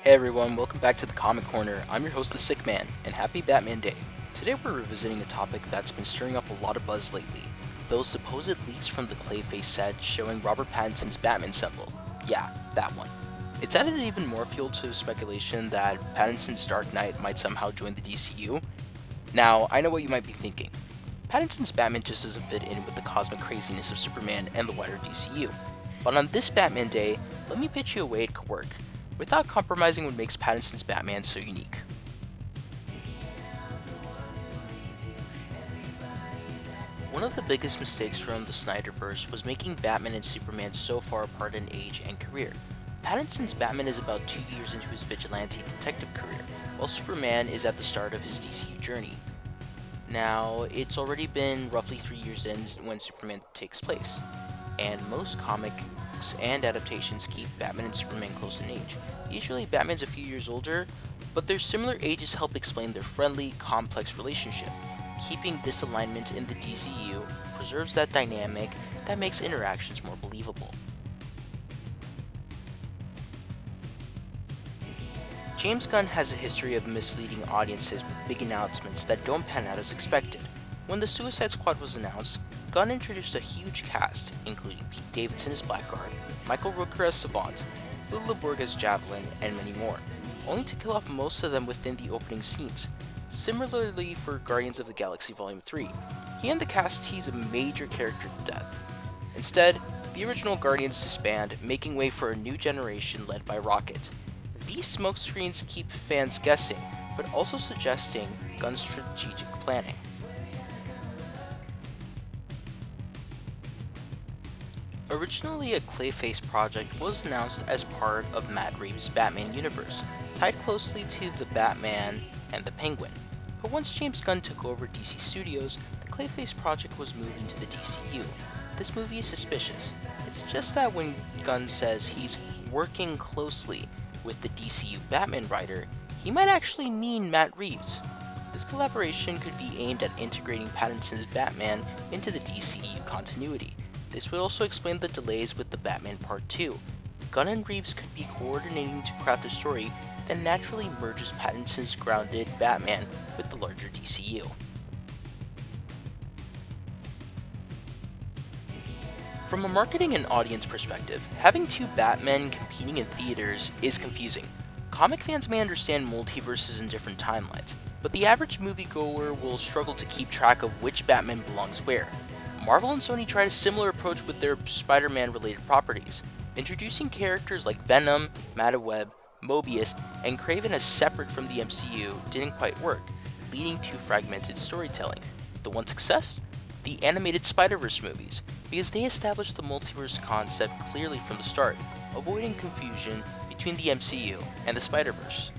Hey everyone, welcome back to the Comic Corner. I'm your host, The Sick Man, and happy Batman Day. Today we're revisiting a topic that's been stirring up a lot of buzz lately. Those supposed leaks from the Clayface set showing Robert Pattinson's Batman symbol. Yeah, that one. It's added even more fuel to speculation that Pattinson's Dark Knight might somehow join the DCU. Now, I know what you might be thinking. Pattinson's Batman just doesn't fit in with the cosmic craziness of Superman and the wider DCU. But on this Batman Day, let me pitch you a way it could work without compromising what makes Pattinson's Batman so unique. One of the biggest mistakes from the Snyderverse was making Batman and Superman so far apart in age and career. Pattinson's Batman is about 2 years into his vigilante detective career, while Superman is at the start of his DCU journey. Now, it's already been roughly 3 years in when Superman takes place, and most comics and adaptations keep Batman and Superman close in age. Usually, Batman's a few years older, but their similar ages help explain their friendly, complex relationship. Keeping this alignment in the DCU preserves that dynamic that makes interactions more believable. James Gunn has a history of misleading audiences with big announcements that don't pan out as expected. When the Suicide Squad was announced, Gunn introduced a huge cast, including Pete Davidson as Blackguard, Michael Rooker as Savant, Phil LeBourg as Javelin, and many more, only to kill off most of them within the opening scenes. Similarly for Guardians of the Galaxy Volume 3, he and the cast tease a major character death. Instead, the original Guardians disband, making way for a new generation led by Rocket. These smokescreens keep fans guessing, but also suggesting Gunn's strategic planning. Originally, a Clayface project was announced as part of Matt Reeves' Batman universe, tied closely to the Batman and the Penguin. But once James Gunn took over DC Studios, the Clayface project was moved into the DCU. This movie is suspicious. It's just that when Gunn says he's working closely with the DCU Batman writer, he might actually mean Matt Reeves. This collaboration could be aimed at integrating Pattinson's Batman into the DCU continuity. This would also explain the delays with the Batman Part 2. Gunn and Reeves could be coordinating to craft a story that naturally merges Pattinson's grounded Batman with the larger DCU. From a marketing and audience perspective, having two Batmen competing in theaters is confusing. Comic fans may understand multiverses in different timelines, but the average moviegoer will struggle to keep track of which Batman belongs where. Marvel and Sony tried a similar approach with their Spider-Man related properties. Introducing characters like Venom, Madaweb, Mobius, and Kraven as separate from the MCU didn't quite work, leading to fragmented storytelling. The one success? The animated Spider-Verse movies, because they established the multiverse concept clearly from the start, avoiding confusion between the MCU and the Spider-Verse.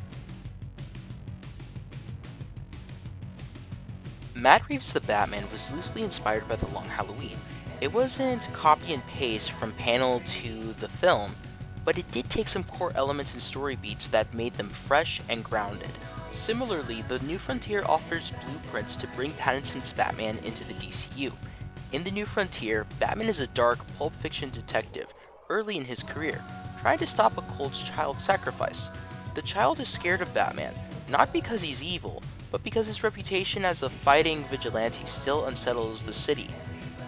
Matt Reeves' The Batman was loosely inspired by The Long Halloween. It wasn't copy and paste from panel to the film, but it did take some core elements and story beats that made them fresh and grounded. Similarly, The New Frontier offers blueprints to bring Pattinson's Batman into the DCU. In The New Frontier, Batman is a dark, pulp fiction detective early in his career, trying to stop a cult's child sacrifice. The child is scared of Batman, not because he's evil, but because his reputation as a fighting vigilante still unsettles the city.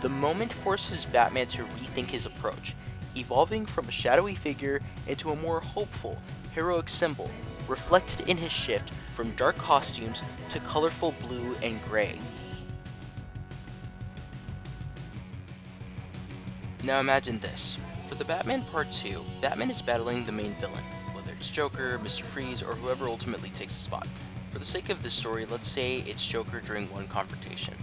The moment forces Batman to rethink his approach, evolving from a shadowy figure into a more hopeful, heroic symbol, reflected in his shift from dark costumes to colorful blue and gray. Now imagine this. For the Batman Part 2, Batman is battling the main villain, whether it's Joker, Mr. Freeze, or whoever ultimately takes the spot. For the sake of this story, let's say it's Joker during one confrontation.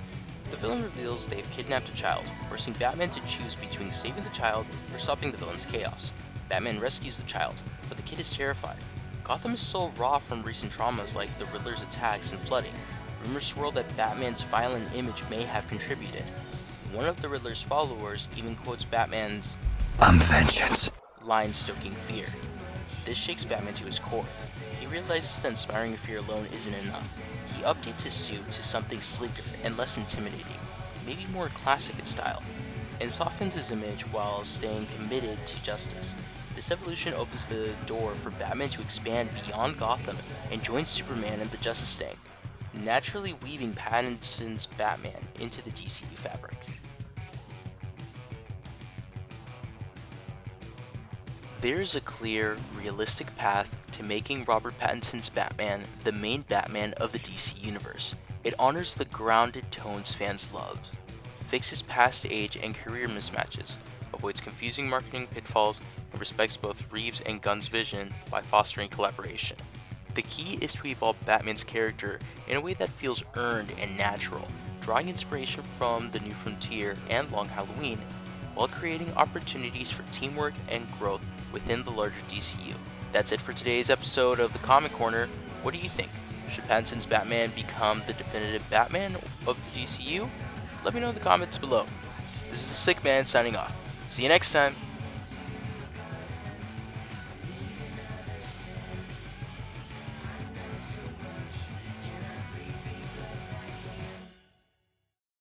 The villain reveals they've kidnapped a child, forcing Batman to choose between saving the child or stopping the villain's chaos. Batman rescues the child, but the kid is terrified. Gotham is still raw from recent traumas like the Riddler's attacks and flooding. Rumors swirl that Batman's violent image may have contributed. One of the Riddler's followers even quotes Batman's "I'm vengeance" line, stoking fear. This shakes Batman to his core. He realizes that inspiring fear alone isn't enough. He updates his suit to something sleeker and less intimidating, maybe more classic in style, and softens his image while staying committed to justice. This evolution opens the door for Batman to expand beyond Gotham and join Superman and the Justice League, naturally weaving Pattinson's Batman into the DCU fabric. There's a clear, realistic path to making Robert Pattinson's Batman the main Batman of the DC Universe. It honors the grounded tones fans love, fixes past age and career mismatches, avoids confusing marketing pitfalls, and respects both Reeves and Gunn's vision by fostering collaboration. The key is to evolve Batman's character in a way that feels earned and natural, drawing inspiration from The New Frontier and Long Halloween, while creating opportunities for teamwork and growth within the larger DCU. That's it for today's episode of the Comic Corner. What do you think? Should Pattinson's Batman become the definitive Batman of the DCU? Let me know in the comments below. This is the Sick Man signing off. See you next time.